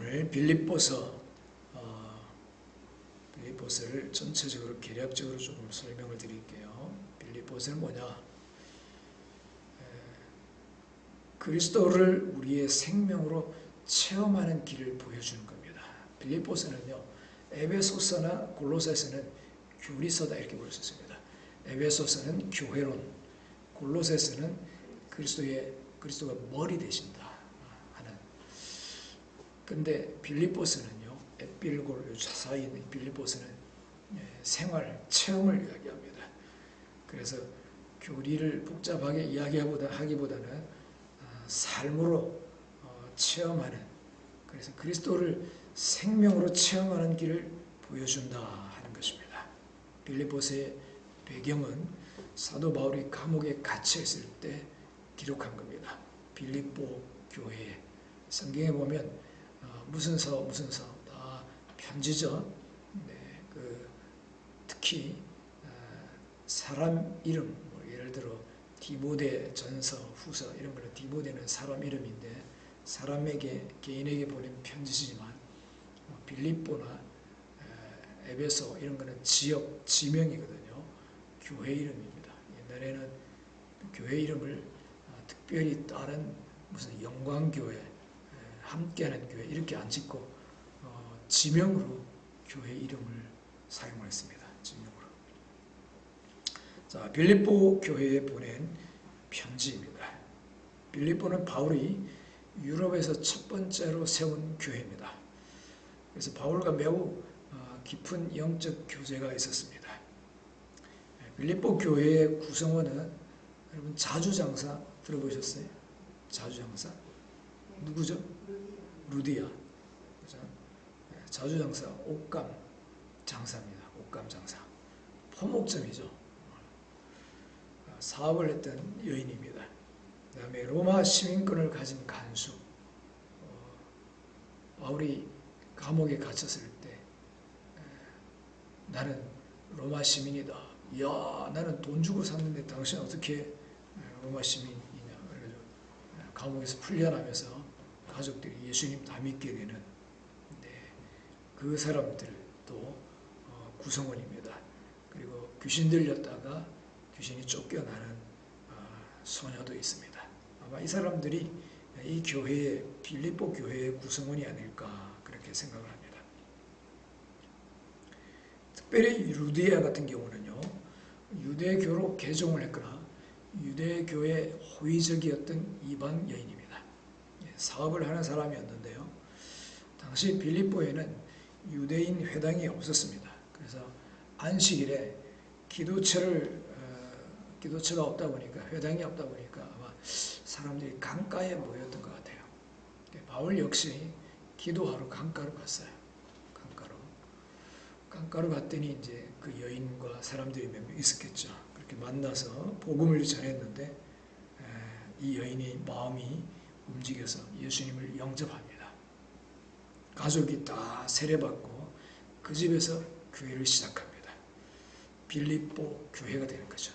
오늘 빌립보서를 전체적으로 개략적으로 조금 설명을 드릴게요. 빌립보서는 뭐냐? 그리스도를 우리의 생명으로 체험하는 길을 보여주는 겁니다. 빌립보서는요, 에베소서나 골로새서는 교리서다 이렇게 볼 수 있습니다. 에베소서는 교회론, 골로새서는 그리스도가 머리 되신다 하는. 근데 빌립보서는요, 에필골 사이에 있는 빌립보서는 생활, 체험을 이야기합니다. 그래서 교리를 복잡하게 이야기하기보다는 삶으로 체험하는, 그래서 그리스도를 생명으로 체험하는 길을 보여준다 하는 것입니다. 빌립보서의 배경은 사도 바울이 감옥에 갇혀있을 때 기록한 겁니다. 빌립보 교회에 성경에 보면 무슨 서 다 편지죠. 특히 사람 이름, 예를 들어 디모데 전서, 후서 이런 거는 디모데는 사람 이름인데 사람에게 개인에게 보낸 편지지만 빌립보나 에베소 이런 거는 지역 지명이거든요. 교회 이름입니다. 옛날에는 교회 이름을 특별히 다른 무슨 영광교회, 함께하는 교회 이렇게 안 짓고 지명으로 교회 이름을 사용했습니다. 지명으로. 자, 빌립보 교회에 보낸 편지입니다. 빌립보는 바울이 유럽에서 첫 번째로 세운 교회입니다. 그래서 바울과 매우 깊은 영적 교제가 있었습니다. 빌립보 교회의 구성원은 여러분 자주장사 들어보셨어요? 자주장사? 누구죠? 루디아. 그렇죠? 자주장사, 옷감 장사입니다. 옷감 장사. 포목점이죠. 사업을 했던 여인입니다. 그 다음에 로마 시민권을 가진 간수. 바울이 감옥에 갇혔을 때 나는 로마 시민이다. 야, 나는 돈 주고 샀는데 당신 어떻게 로마 시민이냐. 그래가지고 감옥에서 풀려나면서 가족들이 예수님 다 믿게 되는 그 사람들도 구성원입니다. 그리고 귀신 들렸다가 귀신이 쫓겨나는 소녀도 있습니다. 아마 이 사람들이 이 교회의 빌립보 교회의 구성원이 아닐까 그렇게 생각을 합니다. 특별히 루디아 같은 경우는요, 유대교로 개종을 했거나 유대교의 호의적이었던 이방 여인입니다. 사업을 하는 사람이었는데요, 당시 빌립보에는 유대인 회당이 없었습니다. 그래서 안식일에 기도처가 없다 보니까, 회당이 없다 보니까 아마 사람들이 강가에 모였던 것 같아요. 바울 역시 기도하러 강가로 갔어요. 강가로 갔더니 이제 그 여인과 사람들이 몇 명 있었겠죠. 그렇게 만나서 복음을 전했는데 이 여인의 마음이 움직여서 예수님을 영접합니다. 가족이 다 세례받고 그 집에서 교회를 시작합니다. 빌립보 교회가 되는 거죠.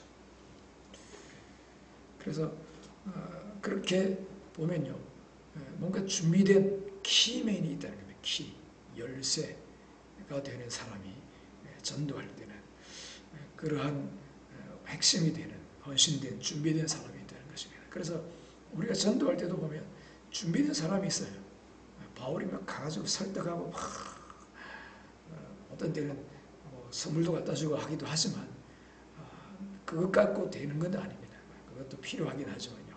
그래서 그렇게 보면요, 뭔가 준비된 키맨이 있다는 겁니다. 열쇠가 되는 사람이 전도할 때는 그러한 핵심이 되는, 헌신된, 준비된 사람이 있다는 것입니다. 그래서 우리가 전도할 때도 보면 준비된 사람이 있어요. 바울이 막 가가지고 설득하고 어떤 때는 선물도 갖다 주고 하기도 하지만 그것 갖고 되는 건 아닙니다. 그것도 필요하긴 하지만요,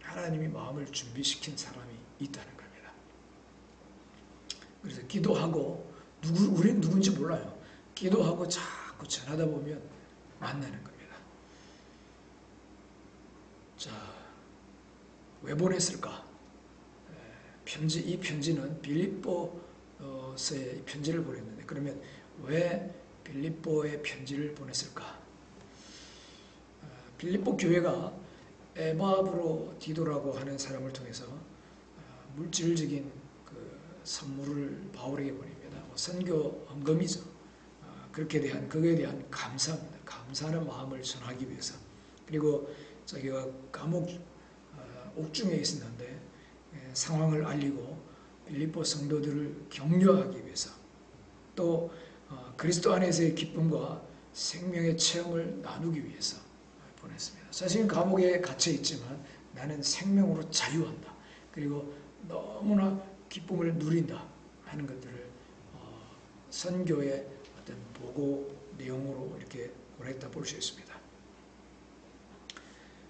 하나님이 마음을 준비시킨 사람이 있다는 겁니다. 그래서 기도하고 우리는 누군지 몰라요. 기도하고 자꾸 전하다 보면 만나는 겁니다. 자, 왜 보냈을까? 이 편지는 빌립보서의 편지를 보냈는데, 그러면 왜 빌립보에 편지를 보냈을까? 빌립보 교회가 에바브로디도라고 하는 사람을 통해서 물질적인 그 선물을 바울에게 보냅니다. 선교 헌금이죠. 그거에 대한 감사입니다. 감사하는 마음을 전하기 위해서. 그리고 자기가 감옥 옥중에 있었는데 상황을 알리고 빌립보 성도들을 격려하기 위해서 또 그리스도 안에서의 기쁨과 생명의 체험을 나누기 위해서 보냈습니다. 자신은 감옥에 갇혀 있지만 나는 생명으로 자유한다. 그리고 너무나 기쁨을 누린다 하는 것들을 선교의 어떤 보고 내용으로 이렇게 보냈다 볼 수 있습니다.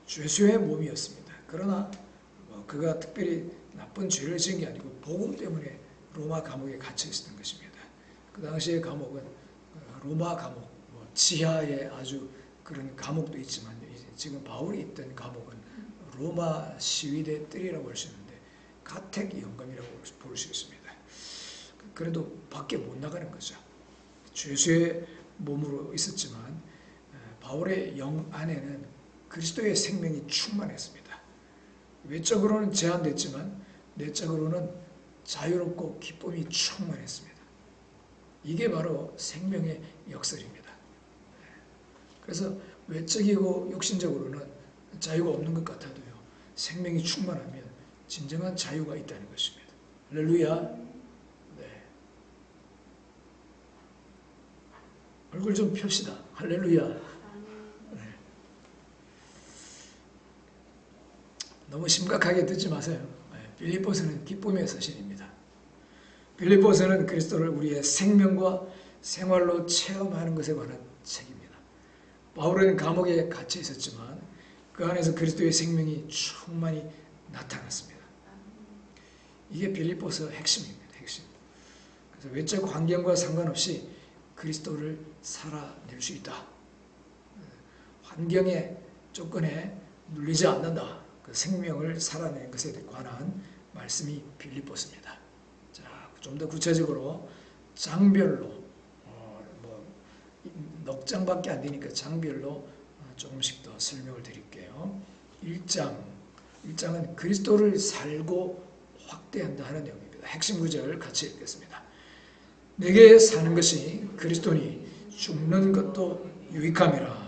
죄수의 몸이었습니다. 그러나 그가 특별히 나쁜 죄를 지은 게 아니고 복음 때문에 로마 감옥에 갇혀 있었던 것입니다. 그 당시의 감옥은 로마 감옥, 지하에 아주 그런 감옥도 있지만 지금 바울이 있던 감옥은 로마 시위대 뜰이라고 할 수 있는데 가택 영감이라고 볼 수 있습니다. 그래도 밖에 못 나가는 거죠. 죄수의 몸으로 있었지만 바울의 영 안에는 그리스도의 생명이 충만했습니다. 외적으로는 제한됐지만 내적으로는 자유롭고 기쁨이 충만했습니다. 이게 바로 생명의 역설입니다. 그래서 외적이고 육신적으로는 자유가 없는 것 같아도요, 생명이 충만하면 진정한 자유가 있다는 것입니다. 할렐루야. 네. 얼굴 좀 펴시다. 할렐루야. 네. 너무 심각하게 듣지 마세요. 빌립보서는 기쁨의 서신입니다. 빌립보서는 그리스도를 우리의 생명과 생활로 체험하는 것에 관한 책입니다. 바울은 감옥에 갇혀 있었지만 그 안에서 그리스도의 생명이 충만히 나타났습니다. 이게 빌립보서 핵심입니다. 핵심. 그래서 외적 환경과 상관없이 그리스도를 살아낼 수 있다. 환경의 조건에 눌리지 않는다. 그 생명을 살아내는 것에 관한 말씀이 빌립보서입니다. 자, 좀 더 구체적으로 장별로 넉 장밖에 안 되니까 장별로 조금씩 더 설명을 드릴게요. 1장은 그리스도를 살고 확대한다 하는 내용입니다. 핵심 구절 같이 읽겠습니다. 내게 사는 것이 그리스도니 죽는 것도 유익함이라.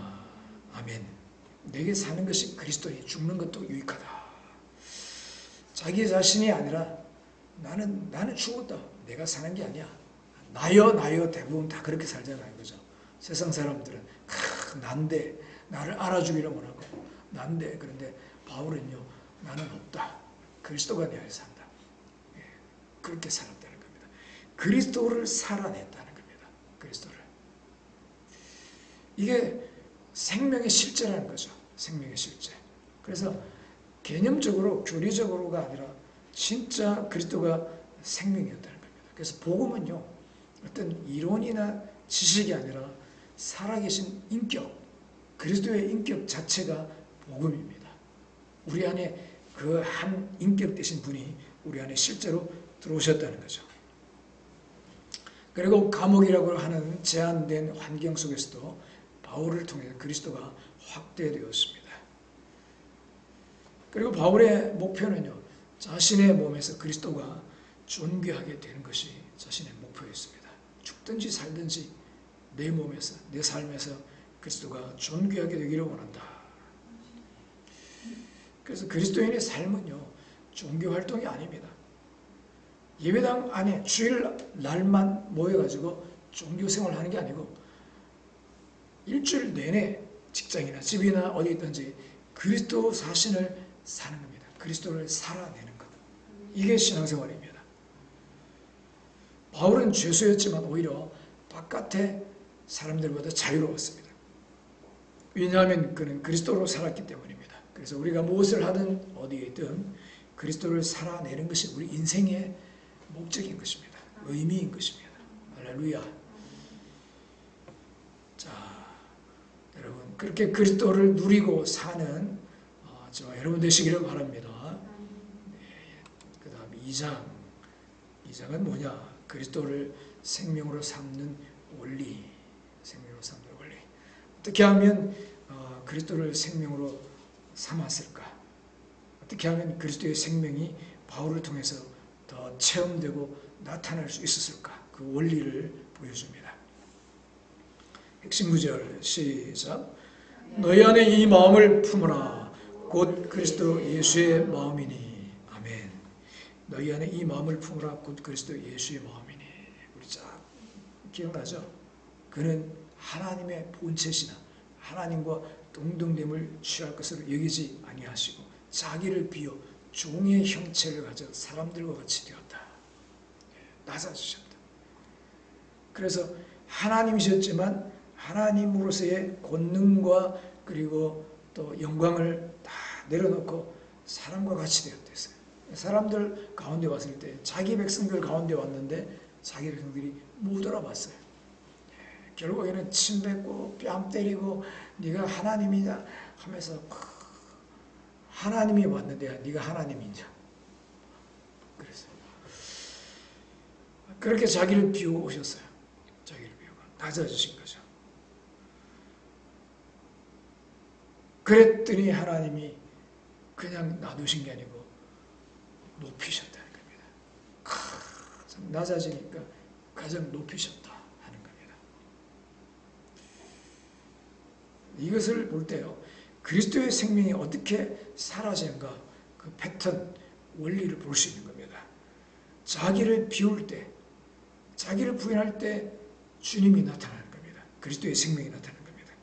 아멘. 내게 사는 것이 그리스도니 죽는 것도 유익하다. 자기 자신이 아니라 나는 죽었다. 내가 사는 게 아니야. 나여 대부분 다 그렇게 살잖아요. 그죠? 세상 사람들은 난데 나를 알아주기를 원하고 난데 그런데 바울은요 나는 없다. 그리스도가 내 안에 산다. 그렇게 살았다는 겁니다. 그리스도를 살아냈다는 겁니다. 그리스도를. 이게 생명의 실제라는 거죠. 생명의 실제. 그래서 개념적으로 교리적으로가 아니라 진짜 그리스도가 생명이었다는 겁니다. 그래서 복음은요 어떤 이론이나 지식이 아니라 살아계신 인격, 그리스도의 인격 자체가 복음입니다. 우리 안에 그 한 인격 되신 분이 우리 안에 실제로 들어오셨다는 거죠. 그리고 감옥이라고 하는 제한된 환경 속에서도 바울을 통해 그리스도가 확대되었습니다. 그리고 바울의 목표는요, 자신의 몸에서 그리스도가 존귀하게 되는 것이 자신의 목표였습니다. 죽든지 살든지 내 몸에서, 내 삶에서 그리스도가 존귀하게 되기를 원한다. 그래서 그리스도인의 삶은요, 종교 활동이 아닙니다. 예배당 안에 주일 날만 모여가지고 종교 생활을 하는 게 아니고 일주일 내내 직장이나 집이나 어디 있든지 그리스도 자신을 사는 겁니다. 그리스도를 살아내는 것. 이게 신앙생활입니다. 바울은 죄수였지만 오히려 바깥에 사람들보다 자유로웠습니다. 왜냐하면 그는 그리스도로 살았기 때문입니다. 그래서 우리가 무엇을 하든 어디에 있든 그리스도를 살아내는 것이 우리 인생의 목적인 것입니다. 의미인 것입니다. 할렐루야. 자, 여러분 그렇게 그리스도를 누리고 사는 저와 여러분 되시기를 바랍니다. 그 다음 2장은 뭐냐? 그리스도를 생명으로 삼는 원리. 생명으로 삼는 원리. 어떻게 하면 그리스도를 생명으로 삼았을까? 어떻게 하면 그리스도의 생명이 바울을 통해서 더 체험되고 나타날 수 있었을까? 그 원리를 보여줍니다. 핵심 구절 시작. 너희 안에 이 마음을 품으라. 곧 그리스도 예수의 마음이니. 아멘. 너희 안에 이 마음을 품으라 곧 그리스도 예수의 마음이니. 우리 쫙 기억나죠? 그는 하나님의 본체시나 하나님과 동등됨을 취할 것으로 여기지 아니하시고 자기를 비워 종의 형체를 가져 사람들과 같이 되었다. 낮아지셨다. 그래서 하나님이셨지만 하나님으로서의 권능과 그리고 또 영광을 다 내려놓고 사람과 같이 되었댔어요. 사람들 가운데 왔을 때 자기 백성들 가운데 왔는데 자기 백성들이 못 알아봤어요. 결국에는 침 뱉고 뺨 때리고 네가 하나님이냐 하면서 하나님이 왔는데 네가 하나님이냐 그랬어요. 그렇게 자기를 비우고 오셨어요. 자기를 비우고 낮아지신 거죠. 그랬더니 하나님이 그냥 놔두신 게 아니고 높이셨다는 겁니다. 낮아지니까 가장 높이셨다 하는 겁니다. 이것을 볼 때요, 그리스도의 생명이 어떻게 사라지는가 그 패턴, 원리를 볼 수 있는 겁니다. 자기를 비울 때, 자기를 부인할 때 주님이 나타나는 겁니다. 그리스도의 생명이 나타나는 겁니다.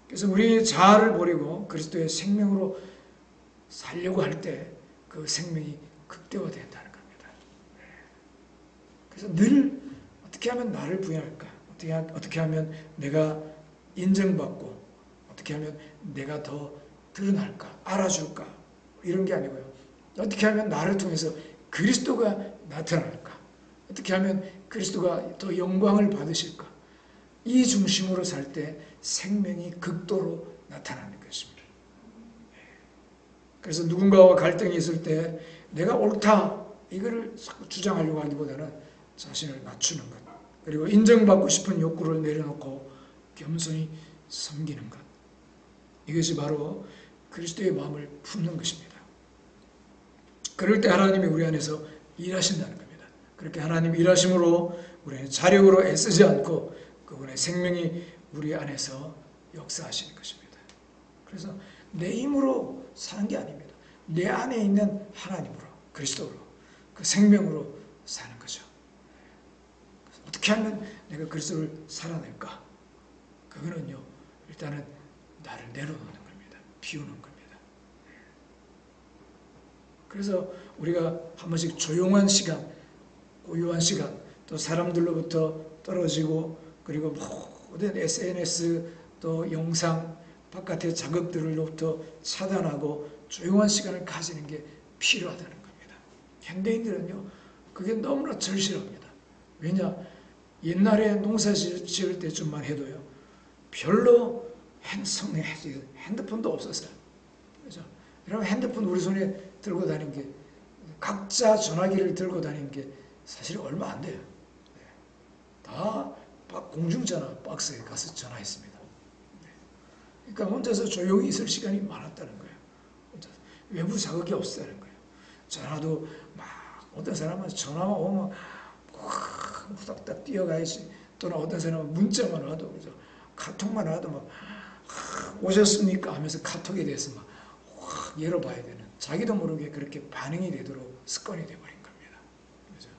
그래서 우리 자아를 버리고 그리스도의 생명으로 살려고 할 때 그 생명이 극대화된다는 겁니다. 그래서 늘 어떻게 하면 나를 부인할까? 어떻게 하면 내가 인정받고 어떻게 하면 내가 더 드러날까? 알아줄까? 이런 게 아니고요. 어떻게 하면 나를 통해서 그리스도가 나타날까? 어떻게 하면 그리스도가 더 영광을 받으실까? 이 중심으로 살 때 생명이 극도로 나타나는 것입니다. 그래서 누군가와 갈등이 있을 때 내가 옳다 이거를 자꾸 주장하려고 하기보다는 자신을 낮추는 것, 그리고 인정받고 싶은 욕구를 내려놓고 겸손히 섬기는 것, 이것이 바로 그리스도의 마음을 품는 것입니다. 그럴 때 하나님이 우리 안에서 일하신다는 겁니다. 그렇게 하나님이 일하심으로 우리는 자력으로 애쓰지 않고 그분의 생명이 우리 안에서 역사하시는 것입니다. 그래서 내 힘으로 사는 게 아닙니다. 내 안에 있는 하나님으로, 그리스도로, 그 생명으로 사는 거죠. 어떻게 하면 내가 그리스도를 살아낼까? 그거는요, 일단은 나를 내려놓는 겁니다. 비우는 겁니다. 그래서 우리가 한 번씩 조용한 시간, 고요한 시간, 또 사람들로부터 떨어지고 그리고 모든 SNS 또 영상, 바깥의 자극들로부터 차단하고 조용한 시간을 가지는 게 필요하다는 겁니다. 현대인들은요, 그게 너무나 절실합니다. 왜냐? 옛날에 농사 지을 때쯤만 해도요, 별로 핸드폰도 없었어요. 그죠? 여러분, 핸드폰 우리 손에 들고 다니는 게, 각자 전화기를 들고 다니는 게 사실 얼마 안 돼요. 다 공중전화 박스에 가서 전화했습니다. 그러니까 혼자서 조용히 있을 시간이 많았다는 거예요. 혼자서. 외부 자극이 없었다는 거예요. 전화도 막 어떤 사람은 전화만 오면 후닥닥 뛰어가야지. 또는 어떤 사람은 문자만 와도 그죠? 카톡만 와도 막 오셨습니까? 하면서 카톡에 대해서 막 열어봐야 되는, 자기도 모르게 그렇게 반응이 되도록 습관이 되어버린 겁니다. 그죠?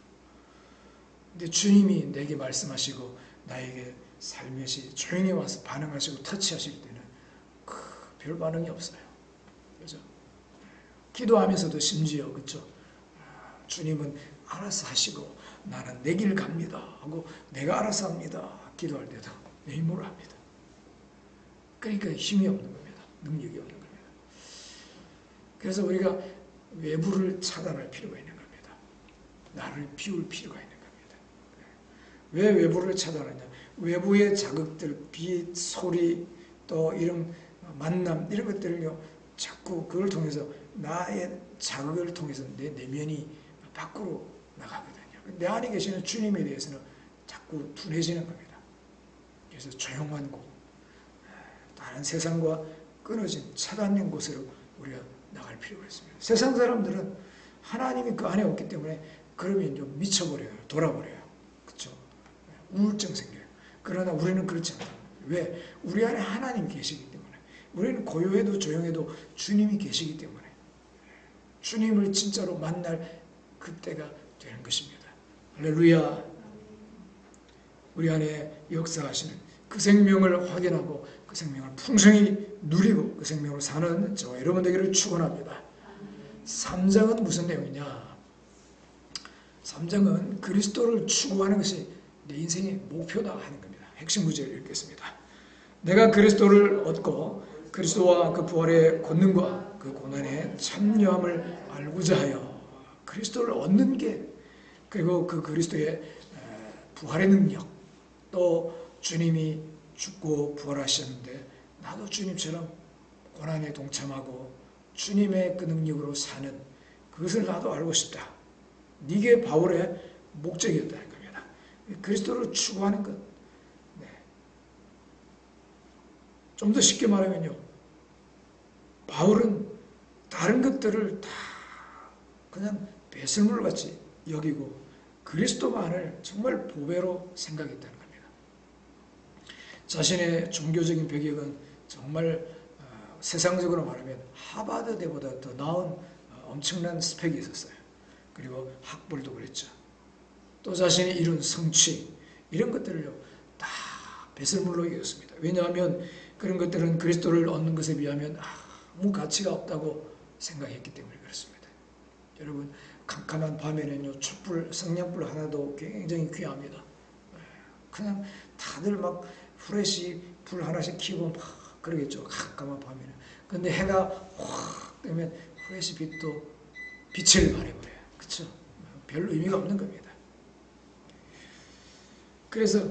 근데 주님이 내게 말씀하시고 나에게 살며시 조용히 와서 반응하시고 터치하실 때는 별 반응이 없어요. 그죠? 기도하면서도 심지어, 그죠? 주님은 알아서 하시고 나는 내 길 갑니다 하고 내가 알아서 합니다. 기도할 때도 내 힘으로 합니다. 그러니까 힘이 없는 겁니다. 능력이 없는 겁니다. 그래서 우리가 외부를 차단할 필요가 있는 겁니다. 나를 비울 필요가 있는 겁니다. 왜 외부를 차단하냐? 외부의 자극들, 빛, 소리, 또 이런 만남, 이런 것들을요, 자꾸 그걸 통해서 나의 자극을 통해서 내 내면이 밖으로 나가거든요. 내 안에 계시는 주님에 대해서는 자꾸 둔해지는 겁니다. 그래서 조용한 곳, 다른 세상과 끊어진 차단된 곳으로 우리가 나갈 필요가 있습니다. 세상 사람들은 하나님이 그 안에 없기 때문에 그러면 좀 미쳐버려요. 돌아버려요. 그렇죠? 우울증 생겨요. 그러나 우리는 그렇지 않다. 왜? 우리 안에 하나님이 계시기 때문에. 우리는 고요해도 조용해도 주님이 계시기 때문에. 주님을 진짜로 만날 그때가 되는 것입니다. 할렐루야. 우리 안에 역사하시는 그 생명을 확인하고 그 생명을 풍성히 누리고 그 생명으로 사는 저와 여러분 되기를 축원합니다. 3장은 무슨 내용이냐? 3장은 그리스도를 추구하는 것이 내 인생의 목표다 하는 겁니다. 핵심 구절을 읽겠습니다. 내가 그리스도를 얻고 그리스도와 그 부활의 권능과 그 고난에 참여함을 알고자 하여 그리스도를 얻는 게, 그리고 그 그리스도의 부활의 능력, 또 주님이 죽고 부활하셨는데 나도 주님처럼 고난에 동참하고 주님의 그 능력으로 사는 그것을 나도 알고 싶다. 이게 바울의 목적이었다는 겁니다. 그리스도를 추구하는 것. 네. 좀 더 쉽게 말하면요, 바울은 다른 것들을 다 그냥 배설물같이 여기고 그리스도만을 정말 보배로 생각했다는 겁니다. 자신의 종교적인 배경은 정말 세상적으로 말하면 하버드대보다 더 나은 엄청난 스펙이 있었어요. 그리고 학벌도 그랬죠. 또 자신이 이룬 성취, 이런 것들을요 다 배설물로 여겼습니다. 왜냐하면 그런 것들은 그리스도를 얻는 것에 비하면 아무 가치가 없다고 생각했기 때문에 그렇습니다. 여러분, 캄캄한 밤에는요 촛불, 성냥불 하나도 굉장히 귀합니다. 그냥 다들 막 후레쉬 불 하나씩 켜고 막 그러겠죠. 캄캄한 밤에는. 근데 해가 확 뜨면 후레쉬 빛도 빛을 발해버려요. 그렇죠? 별 의미가 없는 겁니다. 그래서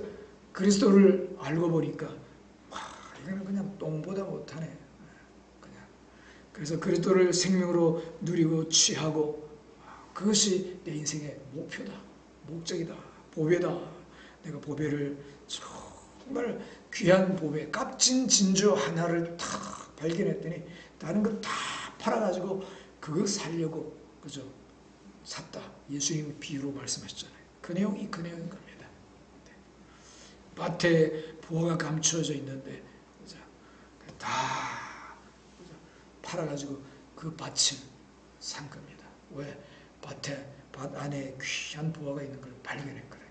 그리스도를 알고 보니까 이거는 그냥 똥보다 못하네. 그냥. 그래서 그리스도를 생명으로 누리고 취하고 그것이 내 인생의 목표다, 목적이다, 보배다. 내가 보배를 정말 귀한 보배, 값진 진주 하나를 탁 발견했더니 다른 걸 다 팔아가지고 그거 살려고, 그죠? 샀다. 예수님이 비유로 말씀하셨잖아요. 그 내용이 그 내용인 겁니다. 밭에 부화가 감추어져 있는데, 그죠? 다 그죠? 팔아가지고 그 밭을 산 겁니다. 왜? 밭 안에 귀한 부화가 있는 걸 발견했거든요.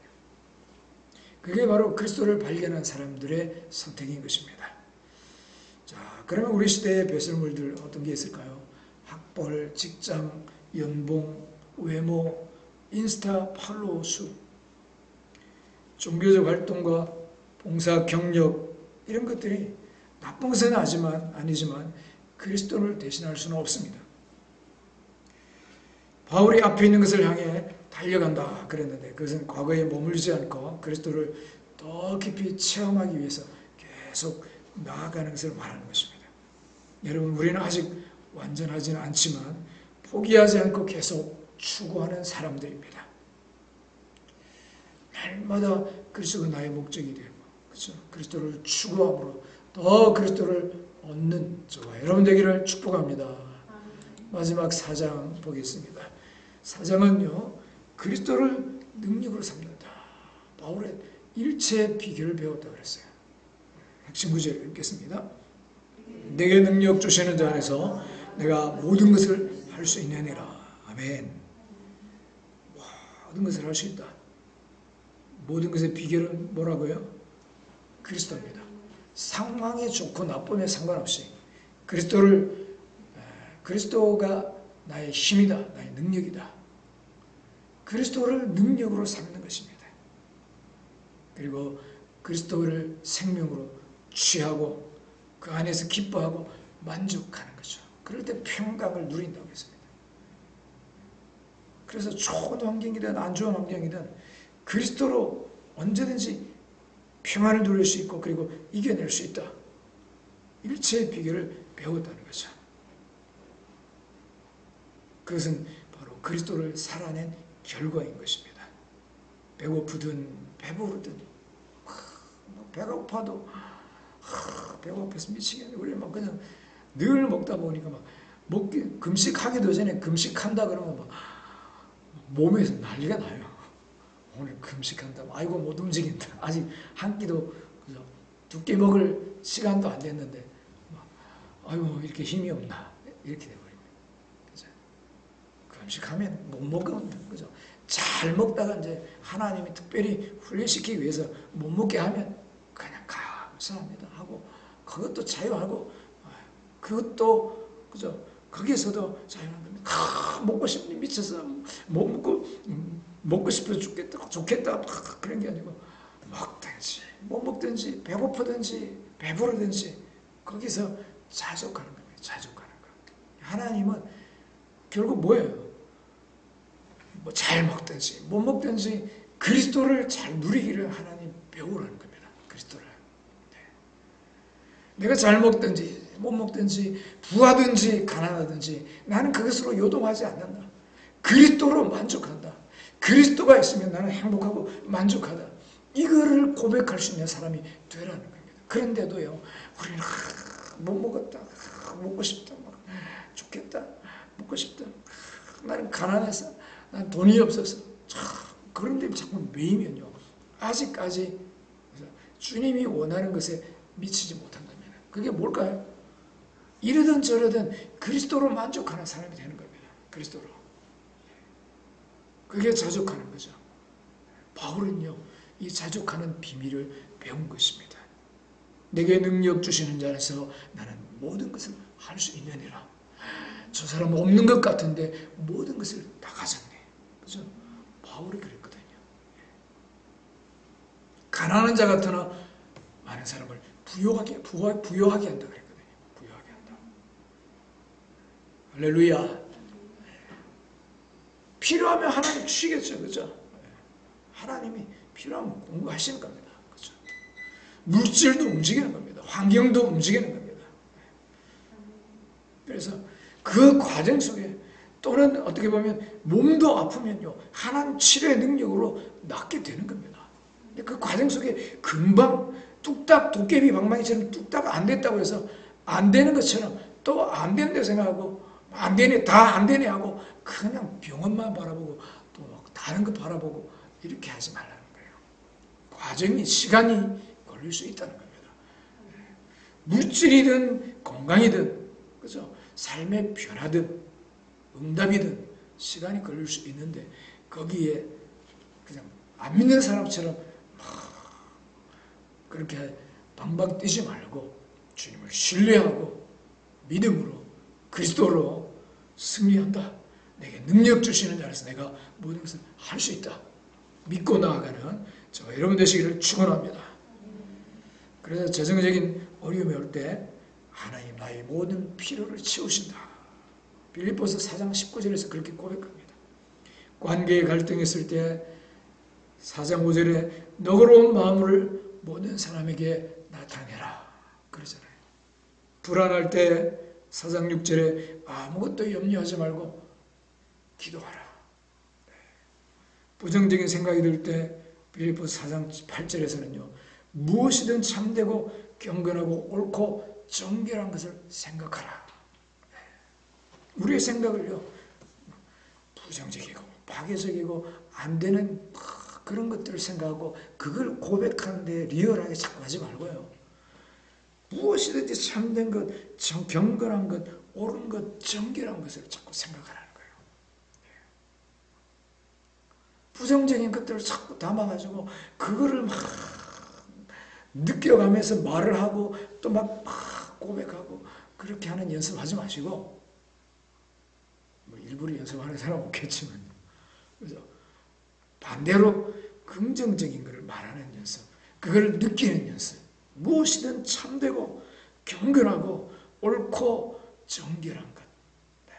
그게 바로 그리스도를 발견한 사람들의 선택인 것입니다. 자, 그러면 우리 시대의 배설물들 어떤 게 있을까요? 학벌, 직장, 연봉, 외모, 인스타 팔로워 수, 종교적 활동과 봉사 경력, 이런 것들이 나쁜 것은 아니지만 그리스도를 대신할 수는 없습니다. 바울이 앞에 있는 것을 향해 달려간다 그랬는데 그것은 과거에 머물지 않고 그리스도를 더 깊이 체험하기 위해서 계속 나아가는 것을 말하는 것입니다. 여러분, 우리는 아직 완전하지는 않지만 포기하지 않고 계속 추구하는 사람들입니다. 날마다 그리스도가 나의 목적이 되고, 그렇죠? 그리스도를 추구함으로 더 그리스도를 얻는 저와 여러분 되기를 축복합니다. 마지막 4장 보겠습니다. 4장은요 그리스도를 능력으로 삼는다. 바울의 일체의 비결을 배웠다고 그랬어요. 핵심 구절 읽겠습니다. 내게 능력 주시는 자 안에서 내가 모든 것을 할 수 있느니라. 아멘. 모든 것을 할 수 있다. 모든 것의 비결은 뭐라고요? 그리스도입니다. 상황이 좋고 나쁨에 상관없이 그리스도가 나의 힘이다, 나의 능력이다. 그리스도를 능력으로 삼는 것입니다. 그리고 그리스도를 생명으로 취하고 그 안에서 기뻐하고 만족하는 거죠. 그럴 때 평강을 누린다고 했습니다. 그래서 좋은 환경이든 안 좋은 환경이든 그리스도로 언제든지 평안을 누릴 수 있고 그리고 이겨낼 수 있다. 일체의 비결을 배웠다는 거죠. 그것은 바로 그리스도를 살아낸 결과인 것입니다. 배고프든 배부르든 배가 고파도 배가 고파서 미치겠네. 우리 막 그냥 늘 먹다 보니까 막 금식하기도 전에 금식한다 그러면 막 몸에서 난리가 나요. 오늘 금식한다. 아이고 못 움직인다. 아직 한 끼도 그죠? 2끼 먹을 시간도 안 됐는데 아이고 이렇게 힘이 없나 이렇게 돼버립니다. 그죠? 그 금식하면 못 먹거든요. 그죠? 잘 먹다가 이제 하나님이 특별히 훈련시키기 위해서 못 먹게 하면 그냥 감사합니다 하고, 그것도 자유하고, 그것도 그죠? 거기에서도 자유한 겁니다. 먹고 싶니 미쳐서 못 먹고 먹고 싶어서 좋겠다 그런 게 아니고, 먹든지 못 먹든지 배고프든지 배부르든지 거기서 자족하는 겁니다. 자족하는 거. 하나님은 결국 뭐예요? 뭐 잘 먹든지 못 먹든지 그리스도를 잘 누리기를 하나님 배우라는 겁니다. 그리스도를. 네. 내가 잘 먹든지 못 먹든지 부하든지 가난하든지 나는 그것으로 요동하지 않는다. 그리스도로 만족한다. 그리스도가 있으면 나는 행복하고 만족하다. 이거를 고백할 수 있는 사람이 되라는 겁니다. 그런데도요, 우리는 못 먹었다, 먹고 싶다, 좋겠다, 먹고 싶다, 나는 가난해서, 난 돈이 없어서, 그런데 자꾸 매이면요, 아직까지 주님이 원하는 것에 미치지 못한답니다. 그게 뭘까요? 이러든 저러든 그리스도로 만족하는 사람이 되는 겁니다. 그리스도로. 그게 자족하는 거죠. 바울은요, 이 자족하는 비밀을 배운 것입니다. 내게 능력 주시는 자에서 나는 모든 것을 할 수 있느니라. 저 사람 없는 것 같은데 모든 것을 다 가졌네. 그죠? 바울이 그랬거든요. 가난한 자 같으나 많은 사람을 부유하게 한다 그랬거든요. 부유하게 한다. 할렐루야. 필요하면 하나님 주시겠죠. 그죠? 하나님이 필요하면 공부하시는 겁니다. 그죠? 물질도 움직이는 겁니다. 환경도 움직이는 겁니다. 그래서 그 과정 속에, 또는 어떻게 보면 몸도 아프면요, 하나님 치료의 능력으로 낫게 되는 겁니다. 근데 그 과정 속에 금방 뚝딱 도깨비 방망이처럼 뚝딱 안 됐다고 해서 안 되는 것처럼 또 안 된다고 생각하고 안 되네, 다 안 되네 하고 그냥 병원만 바라보고 또 다른 거 바라보고 이렇게 하지 말라는 거예요. 과정이, 시간이 걸릴 수 있다는 겁니다. 물질이든 건강이든, 그죠? 삶의 변화든 응답이든 시간이 걸릴 수 있는데, 거기에 그냥 안 믿는 사람처럼 그렇게 방방 뛰지 말고 주님을 신뢰하고 믿음으로 그리스도로 승리한다. 내게 능력 주시는 자라서 내가 모든 것을 할 수 있다. 믿고 나아가는 저 여러분 되시기를 축원합니다. 그래서 재정적인 어려움이 올 때 하나님 나의 모든 필요를 채우신다. 빌립보서 4장 19절에서 그렇게 고백합니다. 관계의 갈등이 있을 때 4장 5절에 너그러운 마음을 모든 사람에게 나타내라 그러잖아요. 불안할 때 4장 6절에 아무것도 염려하지 말고 기도하라. 부정적인 생각이 들 때 빌립보서 4장 8절에서는요, 무엇이든 참되고 경건하고 옳고 정결한 것을 생각하라. 우리의 생각을요, 부정적이고 파괴적이고 안 되는 그런 것들을 생각하고 그걸 고백하는데 리얼하게 자꾸 하지 말고요, 무엇이든지 참된 것, 경건한 것, 옳은 것, 정결한 것을 자꾸 생각하라는 거예요. 부정적인 것들을 자꾸 담아가지고 그거를 막 느껴가면서 말을 하고 또 막 고백하고 그렇게 하는 연습하지 마시고, 뭐 일부러 연습하는 사람 없겠지만, 그래서 반대로 긍정적인 것을 말하는 연습, 그걸 느끼는 연습, 무엇이든 참되고 경건하고 옳고 정결한 것, 네.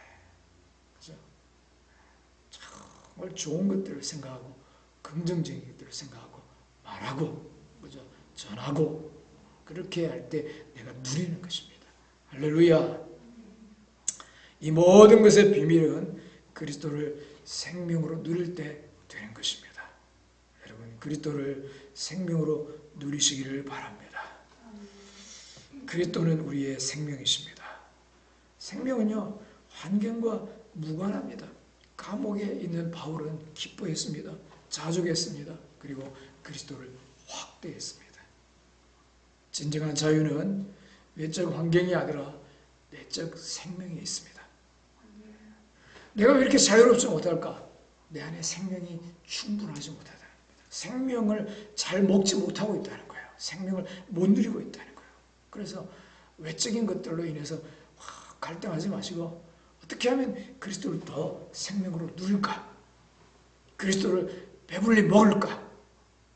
그죠? 정말 좋은 것들을 생각하고 긍정적인 것들을 생각하고 말하고, 그죠? 전하고, 그렇게 할 때 내가 누리는 것입니다. 할렐루야. 이 모든 것의 비밀은 그리스도를 생명으로 누릴 때 되는 것입니다. 여러분, 그리스도를 생명으로 누리시기를 바랍니다. 그리스도는 우리의 생명이십니다. 생명은요, 환경과 무관합니다. 감옥에 있는 바울은 기뻐했습니다. 자족했습니다. 그리고 그리스도를 확대했습니다. 진정한 자유는 외적 환경이 아니라 내적 생명에 있습니다. 내가 왜 이렇게 자유롭지 못할까? 내 안에 생명이 충분하지 못하다는 겁니다. 생명을 잘 먹지 못하고 있다는 거예요. 생명을 못 누리고 있다는 거예요. 그래서 외적인 것들로 인해서 갈등하지 마시고 어떻게 하면 그리스도를 더 생명으로 누릴까? 그리스도를 배불리 먹을까?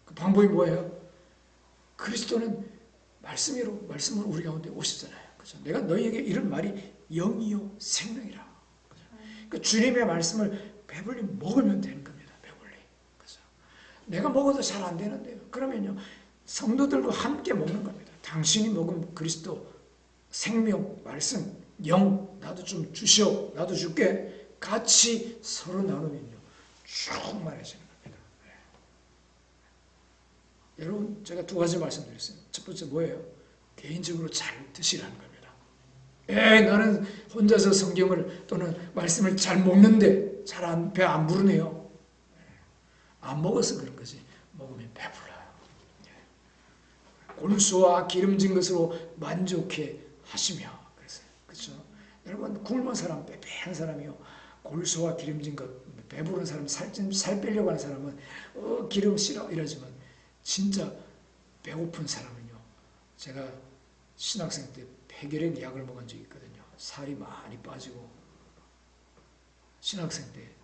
그 방법이 뭐예요? 그리스도는 말씀으로 우리 가운데 오시잖아요. 그렇죠? 내가 너희에게 이런 말이 영이요 생명이라. 그러니까 주님의 말씀을 배불리 먹으면 되는 겁니다. 배불리. 그렇죠? 내가 먹어도 잘 안 되는데요. 그러면요, 성도들과 함께 먹는 겁니다. 당신이 먹은 그리스도 생명, 말씀, 영, 나도 좀 주시오. 나도 줄게. 같이 서로 나누면요, 충만해지는 겁니다. 네. 여러분, 제가 두 가지 말씀드렸어요. 첫 번째 뭐예요? 개인적으로 잘 드시라는 겁니다. 나는 혼자서 성경을 또는 말씀을 잘 먹는데 배 안 부르네요. 안 먹어서 그런 거지. 먹으면 배불러요. 골수와 기름진 것으로 만족해 하시며. 그래서 그렇죠? 여러분, 굶은 사람, 빼빼한 사람이요, 골수와 기름진 것, 배부른 사람, 살 빼려고 하는 사람은 기름 싫어 이러지만, 진짜 배고픈 사람은요, 제가 신학생 때 폐결핵 약을 먹은 적이 있거든요. 살이 많이 빠지고 신학생 때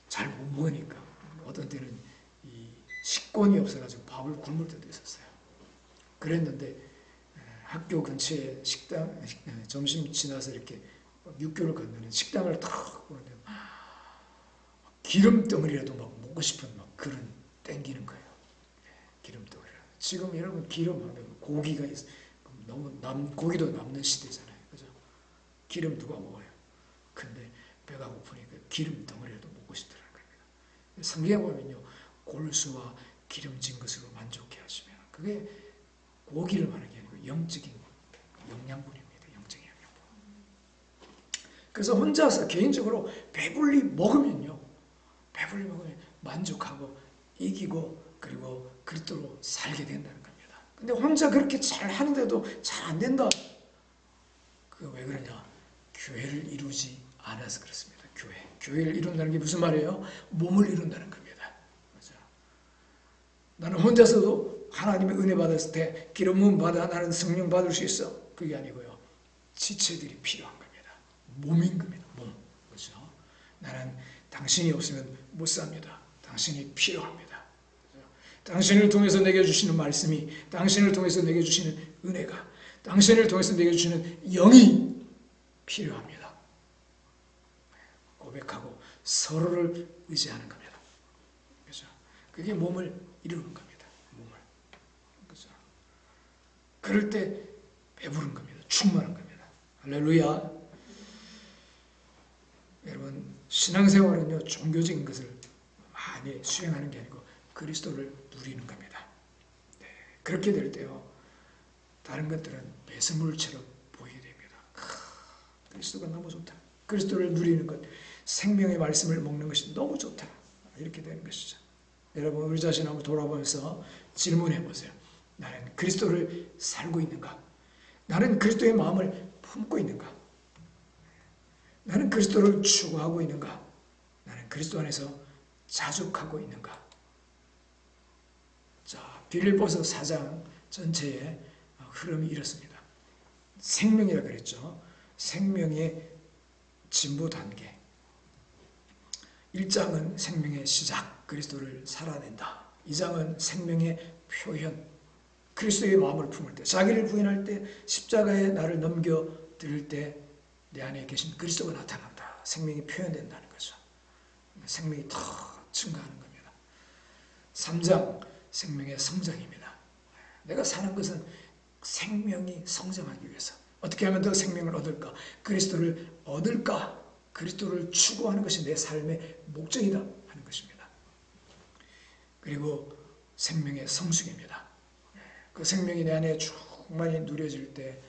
잘 못 먹으니까 어떤 때는 이 식권이 없어가지고 밥을 굶을 때도 있었어요. 그랬는데 학교 근처에 식당, 점심 지나서 이렇게 육교를 건너는 식당을 탁 보는데 기름 덩어리라도 막 먹고 싶은 막 그런 땡기는 거예요. 기름 덩어리라. 지금 여러분 기름 하면 고기가 있어. 너무 고기도 남는 시대잖아요. 그죠? 기름 누가 먹어요? 근데 배가 고프니까 기름 덩어리라도 먹고 싶더라는 겁니다. 성경에 보면요, 골수와 기름진 것으로 만족해 하시면, 그게 고기를 말하는 게 아니고 영적인 영양분입니다. 영적인 영양분. 그래서 혼자서 개인적으로 배불리 먹으면 만족하고 이기고 그리고 그리스도로 살게 된다는 겁니다. 근데 혼자 그렇게 잘 하는데도 잘 안 된다. 그거 왜 그러냐? 교회를 이루지 않아서 그렇습니다. 교회를 이룬다는 게 무슨 말이에요? 몸을 이룬다는 겁니다. 그렇죠? 나는 혼자서도 하나님의 은혜 받았을 때 기름 부음 받아 나는 성령 받을 수 있어. 그게 아니고요, 지체들이 필요한 겁니다. 몸인 겁니다. 몸. 그렇죠? 나는 당신이 없으면 못 삽니다. 당신이 필요합니다. 당신을 통해서 내게 주시는 말씀이, 당신을 통해서 내게 주시는 은혜가, 당신을 통해서 내게 주시는 영이 필요합니다. 고백하고 서로를 의지하는 겁니다. 그렇죠? 그게 몸을 이루는 겁니다. 몸을. 그렇죠? 그럴 때 배부른 겁니다. 충만한 겁니다. 할렐루야. 여러분, 신앙생활은요, 종교적인 것을 많이 수행하는 게 아니고 그리스도를 누리는 겁니다. 네, 그렇게 될 때요, 다른 것들은 배설물처럼 보이게 됩니다. 그리스도가 너무 좋다. 그리스도를 누리는 것, 생명의 말씀을 먹는 것이 너무 좋다. 이렇게 되는 것이죠. 여러분, 우리 자신 한번 돌아보면서 질문해 보세요. 나는 그리스도를 살고 있는가? 나는 그리스도의 마음을 품고 있는가? 나는 그리스도를 추구하고 있는가? 나는 그리스도 안에서 자족하고 있는가? 자, 빌립보서 4장 전체의 흐름이 이렇습니다. 생명이라 그랬죠. 생명의 진보 단계. 1장은 생명의 시작, 그리스도를 살아낸다. 2장은 생명의 표현, 그리스도의 마음을 품을 때, 자기를 부인할 때, 십자가에 나를 넘겨드릴 때 내 안에 계신 그리스도가 나타난다. 생명이 표현된다는 거죠. 생명이 더 증가하는 겁니다. 3장, 생명의 성장입니다. 내가 사는 것은 생명이 성장하기 위해서. 어떻게 하면 더 생명을 얻을까? 그리스도를 얻을까? 그리스도를 추구하는 것이 내 삶의 목적이다 하는 것입니다. 그리고 생명의 성숙입니다. 그 생명이 내 안에 충만히 누려질 때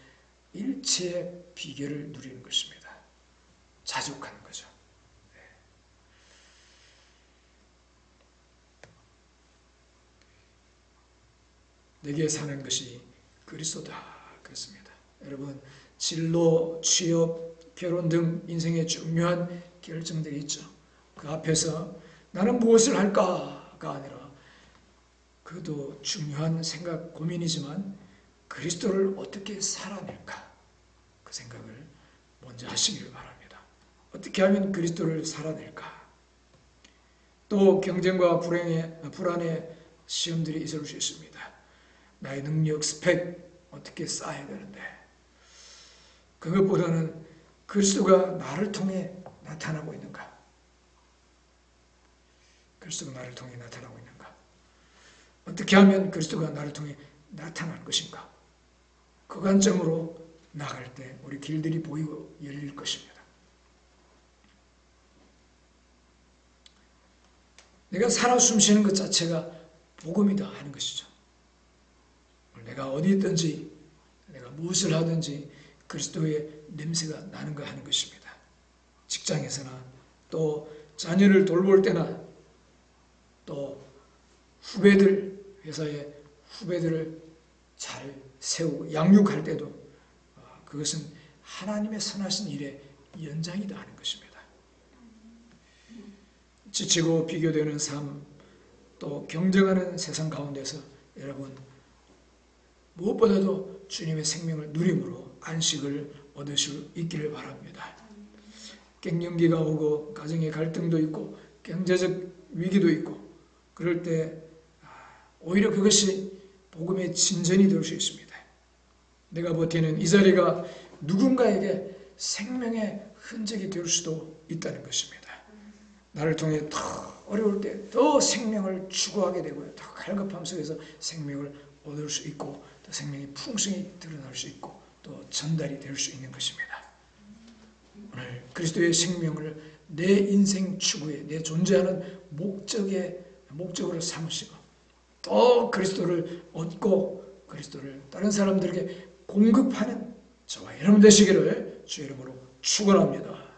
일체의 비결을 누리는 것입니다. 자족하는 거죠. 내게 사는 것이 그리스도다 그렇습니다. 여러분, 진로, 취업, 결혼 등 인생의 중요한 결정되어 있죠. 그 앞에서 나는 무엇을 할까가 아니라 그것도 중요한 생각, 고민이지만 그리스도를 어떻게 살아낼까 그 생각을 먼저 하시기를 바랍니다. 어떻게 하면 그리스도를 살아낼까? 또 경쟁과 불안의 시험들이 있을 수 있습니다. 나의 능력, 스펙 어떻게 쌓아야 되는데 그것보다는 그리스도가 나를 통해 나타나고 있는가? 그리스도가 나를 통해 나타나고 있는가? 어떻게 하면 그리스도가 나를 통해 나타날 것인가? 그 관점으로 나갈 때 우리 길들이 보이고 열릴 것입니다. 내가 살아 숨쉬는 것 자체가 복음이다 하는 것이죠. 내가 어디 있든지 내가 무엇을 하든지 그리스도의 냄새가 나는가 하는 것입니다. 직장에서나 또 자녀를 돌볼 때나 또 후배들, 회사의 후배들을 잘 세우고 양육할 때도 그것은 하나님의 선하신 일의 연장이다 하는 것입니다. 지치고 비교되는 삶, 또 경쟁하는 세상 가운데서 여러분 무엇보다도 주님의 생명을 누림으로 안식을 얻을 수 있기를 바랍니다. 갱년기가 오고 가정의 갈등도 있고 경제적 위기도 있고 그럴 때 오히려 그것이 복음의 진전이 될 수 있습니다. 내가 버티는 이 자리가 누군가에게 생명의 흔적이 될 수도 있다는 것입니다. 나를 통해 더 어려울 때 더 생명을 추구하게 되고요. 더 갈급함 속에서 생명을 얻을 수 있고 또 생명의 풍성이 드러날 수 있고 또 전달이 될 수 있는 것입니다. 오늘 그리스도의 생명을 내 인생 추구에 내 존재하는 목적으로 삼으시고 또 그리스도를 얻고 그리스도를 다른 사람들에게 공급하는 저와 여러분 되시기를 주 이름으로 축원합니다.